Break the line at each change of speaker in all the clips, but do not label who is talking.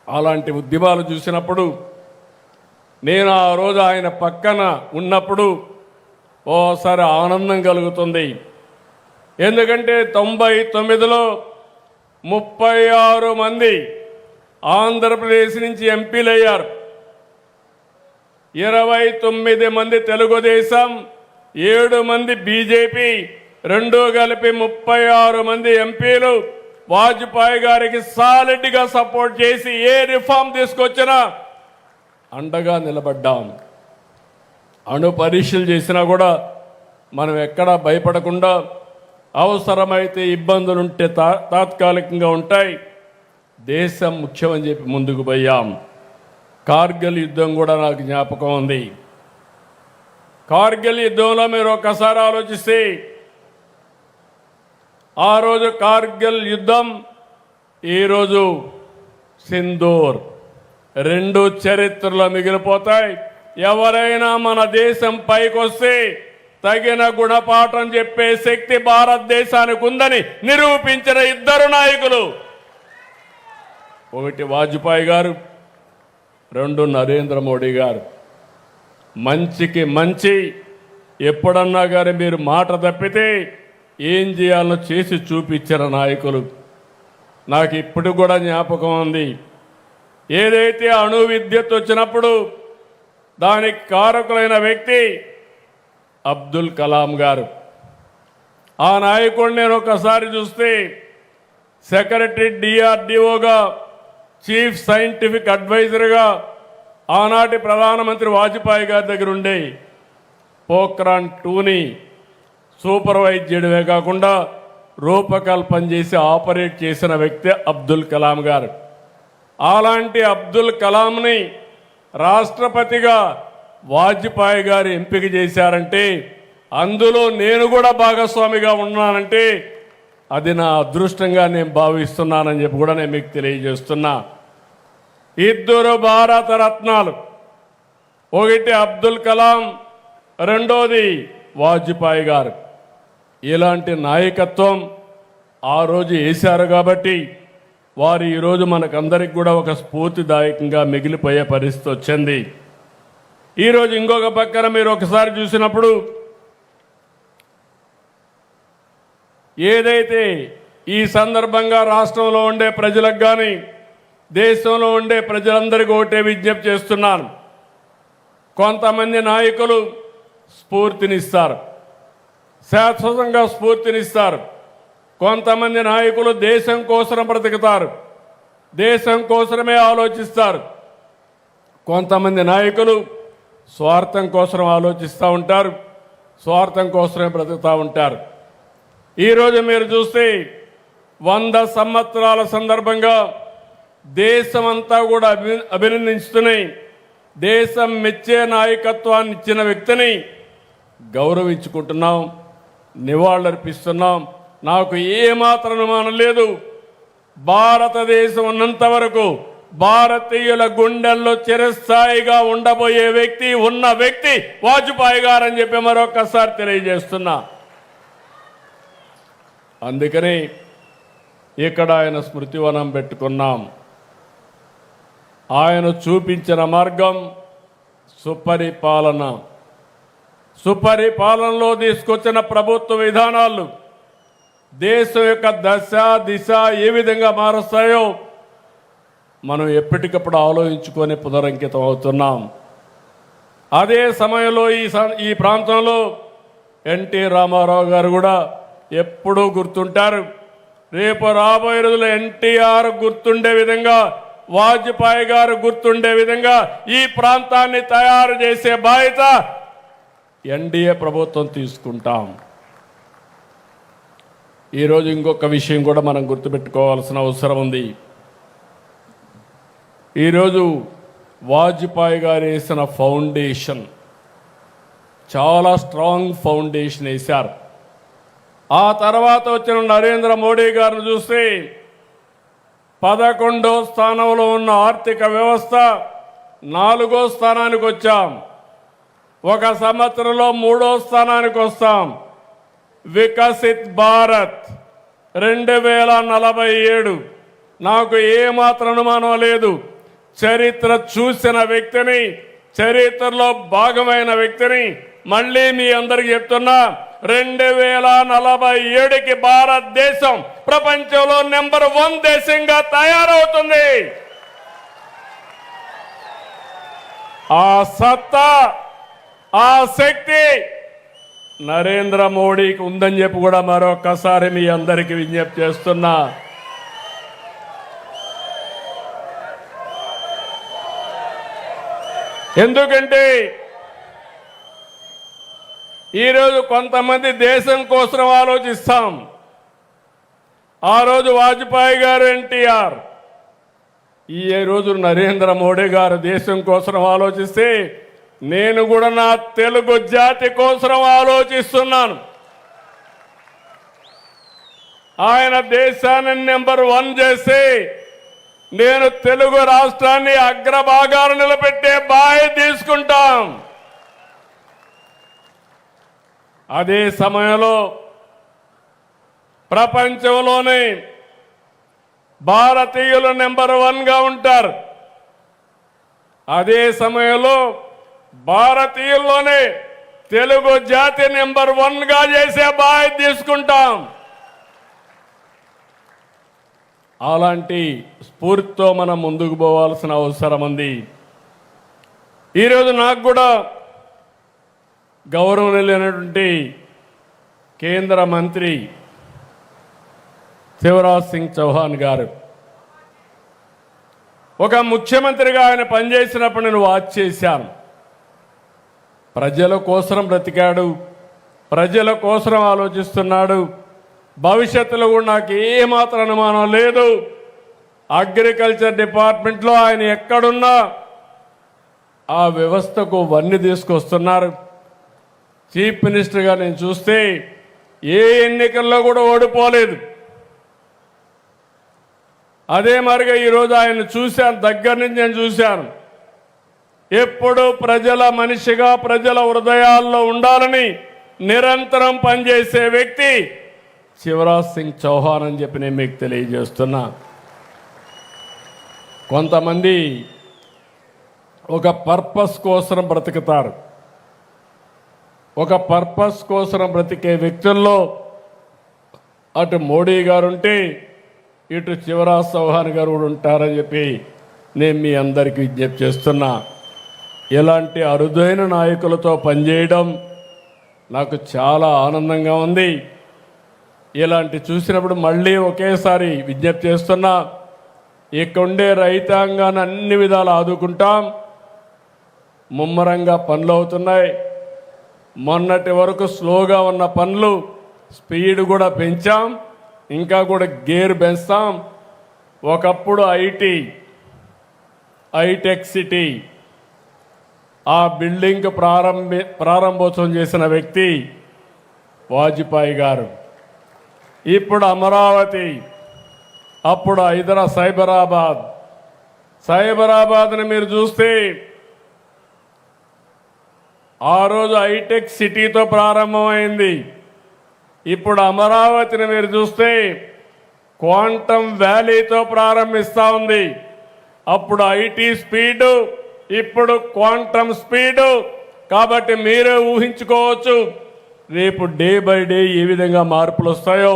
అలాంటి ఉద్యమాలు చూసినప్పుడు నేను ఆ రోజు ఆయన పక్కన ఉన్నప్పుడు ఓసారి ఆనందం కలుగుతుంది. ఎందుకంటే 99లో 36 మంది ఆంధ్రప్రదేశ్ నుంచి ఎంపీలు అయ్యారు. 29 మంది తెలుగుదేశం, 7 మంది బీజేపీ, 2 కలిపి 36 మంది ఎంపీలు వాజ్పేయి గారికి సాలిడ్గా సపోర్ట్ చేసి ఏ రిఫార్మ్ తీసుకొచ్చినా అండగా నిలబడ్డాం. అణు పరీక్షలు చేసినా కూడా మనం ఎక్కడా భయపడకుండా అవసరమైతే ఇబ్బందులుంటే తాత్కాలికంగా ఉంటాయి, దేశం ముఖ్యమని చెప్పి ముందుకు పోయాం. కార్గిల్ యుద్ధం కూడా నాకు జ్ఞాపకం ఉంది. కార్గిల్ యుద్ధంలో మీరు ఒక్కసారి ఆలోచిస్తే ఆ రోజు కార్గిల్ యుద్ధం, ఈరోజు సింధూర్, 2 చరిత్రలో మిగిలిపోతాయి. ఎవరైనా మన దేశం పైకొస్తే తగిన గుణపాఠం చెప్పే శక్తి భారతదేశానికి ఉందని నిరూపించిన 2 నాయకులు, ఒకటి వాజ్పేయి గారు, 2 నరేంద్ర మోడీ గారు. మంచికి మంచి ఎప్పుడన్నా కానీ మీరు మాట తప్పితే ఏం చేయాలో చేసి చూపించిన నాయకులు. నాకు ఇప్పుడు కూడా జ్ఞాపకం ఉంది. ఏదైతే అణు విద్యుత్ వచ్చినప్పుడు దానికి కారకులైన వ్యక్తి అబ్దుల్ కలాం గారు. ఆ నాయకుడిని నేను ఒకసారి చూస్తే సెక్రటరీ డిఆర్డిఓగా, చీఫ్ సైంటిఫిక్ అడ్వైజర్గా ఆనాటి ప్రధానమంత్రి వాజ్పేయి గారి దగ్గర ఉండే పోఖ్రాన్ 2ని సూపర్వైజ్ చేయడమే కాకుండా రూపకల్పన చేసి ఆపరేట్ చేసిన వ్యక్తి అబ్దుల్ కలాం గారు. అలాంటి అబ్దుల్ కలాంని రాష్ట్రపతిగా వాజ్పేయి గారు ఎంపిక చేశారంటే, అందులో నేను కూడా భాగస్వామిగా ఉన్నానంటే అది నా అదృష్టంగా నేను భావిస్తున్నానని చెప్పి కూడా నేను మీకు తెలియజేస్తున్నా. 2 భారత రత్నాలు, ఒకటి అబ్దుల్ కలాం, 2వది వాజ్పేయి గారు. ఇలాంటి నాయకత్వం ఆ రోజు వేశారు కాబట్టి వారు ఈరోజు మనకందరికి కూడా ఒక స్ఫూర్తిదాయకంగా మిగిలిపోయే పరిస్థితి వచ్చింది. ఈరోజు ఇంకొక పక్కన మీరు ఒకసారి చూసినప్పుడు ఏదైతే ఈ సందర్భంగా రాష్ట్రంలో ఉండే ప్రజలకు కానీ దేశంలో ఉండే ప్రజలందరికీ ఒకటే విజ్ఞప్తి చేస్తున్నాను. కొంతమంది నాయకులు స్ఫూర్తినిస్తారు, శాశ్వతంగా స్ఫూర్తినిస్తారు. కొంతమంది నాయకులు దేశం కోసం బ్రతుకుతారు, దేశం కోసమే ఆలోచిస్తారు. కొంతమంది నాయకులు స్వార్థం కోసం ఆలోచిస్తూ ఉంటారు, స్వార్థం కోసమే బ్రతుకుతూ ఉంటారు. ఈరోజు మీరు చూస్తే 100 సంవత్సరాల సందర్భంగా దేశమంతా కూడా అభినందిస్తున్నాయి. దేశం మెచ్చే నాయకత్వాన్ని ఇచ్చిన వ్యక్తిని గౌరవించుకుంటున్నాం, నివాళులర్పిస్తున్నాం. నాకు ఏమాత్రం అనుమానం లేదు, భారతదేశం ఉన్నంత వరకు భారతీయుల గుండెల్లో చిరస్థాయిగా ఉండబోయే వ్యక్తి, ఉన్న వ్యక్తి వాజ్పేయి గారు అని చెప్పి మరొకసారి తెలియజేస్తున్నా. అందుకని ఇక్కడ ఆయన స్మృతివనం పెట్టుకున్నాం. ఆయన చూపించిన మార్గం సుపరిపాలన, సుపరిపాలనలో తీసుకొచ్చిన ప్రభుత్వ విధానాలు దేశం యొక్క దశ దిశ ఏ విధంగా మారుస్తాయో మనం ఎప్పటికప్పుడు ఆలోచించుకొని పునరంకితం అవుతున్నాం. అదే సమయంలో ఈ ప్రాంతంలో ఎన్టీ రామారావు గారు కూడా ఎప్పుడూ గుర్తుంటారు. రేపు రాబోయే రోజుల్లో ఎన్టీఆర్ గుర్తుండే విధంగా, వాజ్పేయి గారు గుర్తుండే విధంగా ఈ ప్రాంతాన్ని తయారు చేసే బాధ్యత ఎన్డీఏ ప్రభుత్వం తీసుకుంటాం. ఈరోజు ఇంకొక విషయం కూడా మనం గుర్తుపెట్టుకోవాల్సిన అవసరం ఉంది. ఈరోజు వాజ్పేయి గారు వేసిన ఫౌండేషన్ చాలా స్ట్రాంగ్ ఫౌండేషన్ వేశారు. ఆ తర్వాత వచ్చిన నరేంద్ర మోడీ గారిని చూస్తే 11వ స్థానంలో ఉన్న ఆర్థిక వ్యవస్థ 4వ స్థానానికి వచ్చాం. ఒక సంవత్సరంలో 3వ స్థానానికి వస్తాం. వికసిత్ భారత్ 2047 నాకు ఏమాత్రం అనుమానం లేదు, చరిత్ర చూసిన వ్యక్తిని, చరిత్రలో భాగమైన వ్యక్తిని మళ్ళీ మీ అందరికి చెప్తున్నా, 2047కి భారతదేశం ప్రపంచంలో నెంబర్ 1 దేశంగా తయారవుతుంది. ఆ సత్తా, ఆ శక్తి నరేంద్ర మోడీకి ఉందని చెప్పి కూడా మరొకసారి మీ అందరికీ విజ్ఞప్తి చేస్తున్నా. ఎందుకంటే ఈరోజు కొంతమంది దేశం కోసం ఆలోచిస్తాం. ఆ రోజు వాజ్పేయి గారు, ఎన్టీఆర్, ఈ రోజు నరేంద్ర మోడీ గారు దేశం కోసం ఆలోచిస్తే నేను కూడా నా తెలుగు జాతి కోసం ఆలోచిస్తున్నాను. ఆయన దేశాన్ని నెంబర్ 1 చేసి నేను తెలుగు రాష్ట్రాన్ని అగ్రభాగాలు నిలబెట్టే బాధ్యత తీసుకుంటాం. అదే సమయంలో ప్రపంచంలోనే భారతీయులు నెంబర్ 1గా ఉంటారు. అదే సమయంలో భారతీయుల్లోనే తెలుగు జాతి నెంబర్ 1గా చేసే బాధ్యత తీసుకుంటాం. అలాంటి స్ఫూర్తితో మనం ముందుకు పోవాల్సిన అవసరం ఉంది. ఈరోజు నాకు కూడా గౌరవనీయులైనటువంటి కేంద్ర మంత్రి శివరాజ్ సింగ్ చౌహాన్ గారు, ఒక ముఖ్యమంత్రిగా ఆయన పనిచేసినప్పుడు నేను వాచ్ చేశాను. ప్రజల కోసం బ్రతికాడు, ప్రజల కోసం ఆలోచిస్తున్నాడు. భవిష్యత్తులో కూడా నాకు ఏమాత్రం అనుమానం లేదు, అగ్రికల్చర్ డిపార్ట్మెంట్లో ఆయన ఎక్కడున్నా ఆ వ్యవస్థకు వన్నీ తీసుకొస్తున్నారు. చీఫ్ మినిస్టర్గా నేను చూస్తే ఏ ఎన్నికల్లో కూడా ఓడిపోలేదు. అదే మరిగా ఈరోజు ఆయన చూశాను, దగ్గర నుంచి నేను చూశాను. ఎప్పుడు ప్రజల మనిషిగా ప్రజల హృదయాల్లో ఉండాలని నిరంతరం పనిచేసే వ్యక్తి శివరాజ్ సింగ్ చౌహాన్ అని చెప్పి నేను మీకు తెలియజేస్తున్నా. కొంతమంది ఒక పర్పస్ కోసం బ్రతుకుతారు. ఒక పర్పస్ కోసం బ్రతికే వ్యక్తుల్లో అటు మోడీ గారు ఉంటే ఇటు శివరాజ్ చౌహాన్ గారు కూడా ఉంటారని చెప్పి నేను మీ అందరికీ విజ్ఞప్తి చేస్తున్నా. ఇలాంటి అరుదైన నాయకులతో పనిచేయడం నాకు చాలా ఆనందంగా ఉంది. ఇలాంటి చూసినప్పుడు మళ్ళీ ఒకేసారి విజ్ఞప్తి చేస్తున్నా, ఇక్కడుండే రైతాంగాన్ని అన్ని విధాలు ఆదుకుంటాం. ముమ్మరంగా పనులు అవుతున్నాయి. మొన్నటి వరకు స్లోగా ఉన్న పనులు స్పీడ్ కూడా పెంచాం, ఇంకా కూడా గేర్ పెంచుతాం. ఒకప్పుడు హైటెక్ సిటీ ఆ బిల్డింగ్ ప్రారంభోత్సవం చేసిన వ్యక్తి వాజ్పేయి గారు. ఇప్పుడు అమరావతి, అప్పుడు సైబరాబాద్ని మీరు చూస్తే ఆ రోజు హైటెక్ సిటీతో ప్రారంభమైంది. ఇప్పుడు అమరావతిని మీరు చూస్తే క్వాంటమ్ వ్యాలీతో ప్రారంభిస్తూ ఉంది. అప్పుడు ఐటీ స్పీడు, ఇప్పుడు క్వాంటమ్ స్పీడు. కాబట్టి మీరే ఊహించుకోవచ్చు రేపు డే బై డే ఏ విధంగా మార్పులు వస్తాయో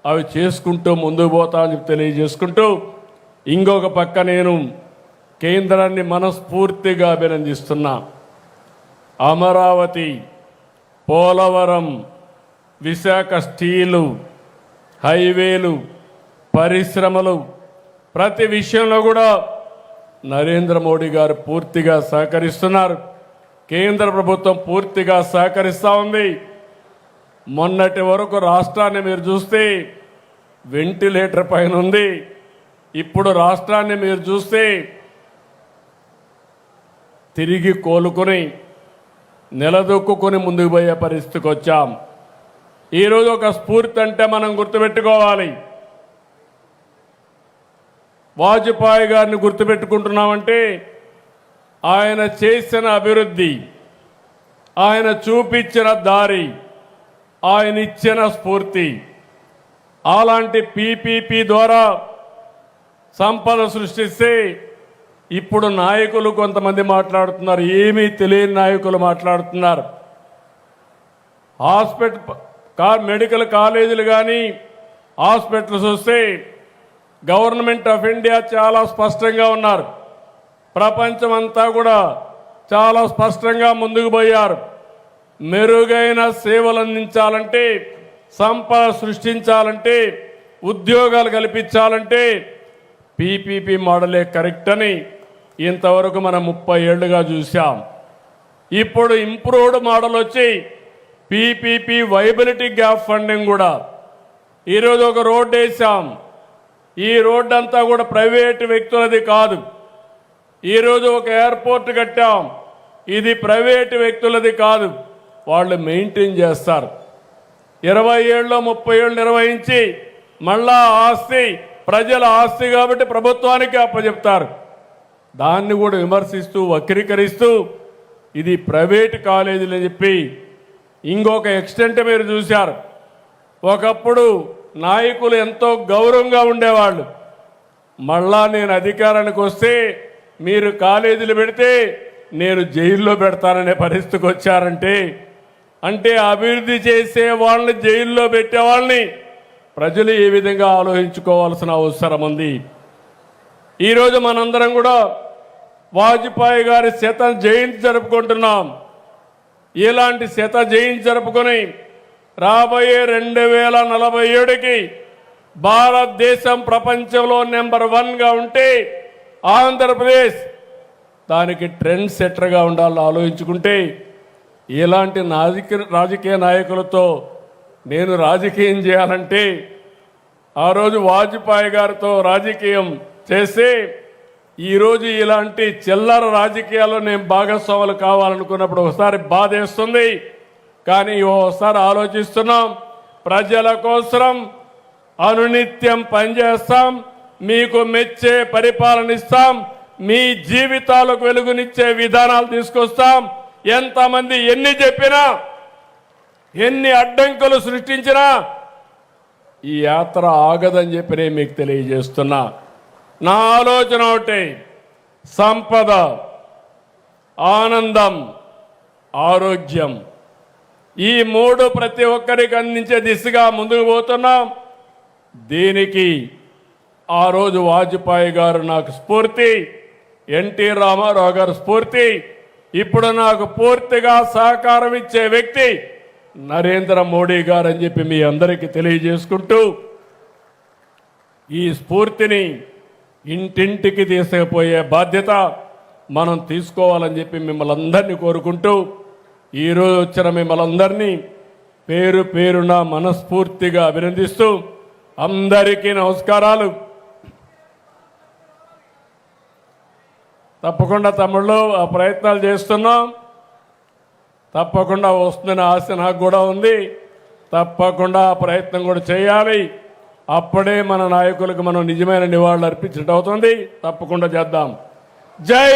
అవి చేసుకుంటూ ముందుకు పోతామని తెలియజేసుకుంటూ, ఇంకొక పక్క నేను కేంద్రాన్ని మనస్ఫూర్తిగా అభినందిస్తున్నా. అమరావతి, పోలవరం, విశాఖ స్టీలు, హైవేలు, పరిశ్రమలు, ప్రతి విషయంలో కూడా నరేంద్ర మోడీ గారు పూర్తిగా సహకరిస్తున్నారు. కేంద్ర ప్రభుత్వం పూర్తిగా సహకరిస్తూ ఉంది. మొన్నటి వరకు రాష్ట్రాన్ని మీరు చూస్తే వెంటిలేటర్ పైన ఉంది. ఇప్పుడు రాష్ట్రాన్ని మీరు చూస్తే తిరిగి కోలుకొని నిలదొక్కుని ముందుకు పోయే పరిస్థితికి వచ్చాం. ఈరోజు ఒక స్ఫూర్తి అంటే మనం గుర్తుపెట్టుకోవాలి. వాజ్పేయి గారిని గుర్తుపెట్టుకుంటున్నామంటే ఆయన చేసిన అభివృద్ధి, ఆయన చూపించిన దారి, ఆయన ఇచ్చిన స్ఫూర్తి. అలాంటి పీపీపీ ద్వారా సంపద సృష్టిస్తే ఇప్పుడు నాయకులు కొంతమంది మాట్లాడుతున్నారు, ఏమీ తెలియని నాయకులు మాట్లాడుతున్నారు. మెడికల్ కాలేజీలు కానీ హాస్పిటల్స్ వస్తే గవర్నమెంట్ ఆఫ్ ఇండియా చాలా స్పష్టంగా ఉన్నారు. ప్రపంచం అంతా కూడా చాలా స్పష్టంగా ముందుకు పోయారు. మెరుగైన సేవలు అందించాలంటే, సంపద సృష్టించాలంటే, ఉద్యోగాలు కల్పించాలంటే పీపీపీ మోడలే కరెక్ట్ అని ఇంతవరకు మనం 30 ఏళ్లుగా చూసాం. ఇప్పుడు ఇంప్రూవ్డ్ మోడల్ వచ్చి పీపీపీ వైబిలిటీ గ్యాప్ ఫండింగ్ కూడా. ఈరోజు ఒక రోడ్డు వేసాం. ఈ రోడ్డు అంతా కూడా ప్రైవేటు వ్యక్తులది కాదు. ఈరోజు ఒక ఎయిర్పోర్ట్ కట్టాం, ఇది ప్రైవేటు వ్యక్తులది కాదు, వాళ్ళు మెయింటైన్ చేస్తారు. 20 ఏళ్ళు 30 ఏళ్ళు నిర్వహించి మళ్ళా ఆస్తి ప్రజల ఆస్తి కాబట్టి ప్రభుత్వానికి అప్పచెప్తారు. దాన్ని కూడా విమర్శిస్తూ వక్రీకరిస్తూ ఇది ప్రైవేట్ కాలేజీలు అని చెప్పి ఇంకొక ఎక్స్టెంట్ మీరు చూశారు. ఒకప్పుడు నాయకులు ఎంతో గౌరవంగా ఉండేవాళ్ళు. మళ్ళా నేను అధికారానికి వస్తే మీరు కాలేజీలు పెడితే నేను జైల్లో పెడతాననే పరిస్థితికి వచ్చారంటే, అంటే అభివృద్ధి చేసే వాళ్ళని జైల్లో పెట్టే వాళ్ళని ప్రజలు ఏ విధంగా ఆలోచించుకోవాల్సిన అవసరం ఉంది. ఈరోజు మనందరం కూడా వాజ్పేయి గారి శత జయంతి జరుపుకుంటున్నాం. ఇలాంటి శత జయంతి జరుపుకొని రాబోయే 2047కి భారతదేశం ప్రపంచంలో నెంబర్ 1గా ఉంటే ఆంధ్రప్రదేశ్ దానికి ట్రెండ్ సెట్టర్గా ఉండాలని ఆలోచించుకుంటే, ఇలాంటి రాజకీయ నాయకులతో నేను రాజకీయం చేయాలంటే ఆ రోజు వాజ్పేయి గారితో రాజకీయం చేస్తే ఈరోజు ఇలాంటి చిల్లర రాజకీయాల్లో నేను భాగస్వాములు కావాలనుకున్నప్పుడు ఒకసారి బాధేస్తుంది. కానీ ఓసారి ఆలోచిస్తున్నాం, ప్రజల కోసం అనునిత్యం పనిచేస్తాం, మీకు మెచ్చే పరిపాలన ఇస్తాం, మీ జీవితాలకు వెలుగునిచ్చే విధానాలు తీసుకొస్తాం. ఎంతమంది ఎన్ని చెప్పినా, ఎన్ని అడ్డంకులు సృష్టించినా ఈ యాత్ర ఆగదని చెప్పి నేను మీకు తెలియజేస్తున్నా. నా ఆలోచన ఒకటి, సంపద, ఆనందం, ఆరోగ్యం, ఈ 3 ప్రతి ఒక్కరికి అందించే దిశగా ముందుకు పోతున్నాం. దీనికి ఆ రోజు వాజ్పేయి గారు నాకు స్ఫూర్తి, ఎన్టీ రామారావు గారు స్ఫూర్తి. ఇప్పుడు నాకు పూర్తిగా సహకారం ఇచ్చే వ్యక్తి నరేంద్ర మోడీ గారు అని చెప్పి మీ అందరికీ తెలియజేసుకుంటూ, ఈ స్ఫూర్తిని ఇంటింటికి తీసుకుపోయే బాధ్యత మనం తీసుకోవాలని చెప్పి మిమ్మల్ని అందరినీ కోరుకుంటూ, ఈరోజు వచ్చిన మిమ్మల్ని అందరినీ పేరు పేరున మనస్ఫూర్తిగా అభినందిస్తూ అందరికీ నమస్కారాలు. తప్పకుండా తమ్ముళ్ళు ఆ ప్రయత్నాలు చేస్తున్నాం. తప్పకుండా వస్తుందని ఆశ నాకు కూడా ఉంది. తప్పకుండా ఆ ప్రయత్నం కూడా చేయాలి. అప్పుడే మన నాయకులకు మనం నిజమైన నివాళులు అర్పించినట్టు అవుతుంది. తప్పకుండా చేద్దాం. జై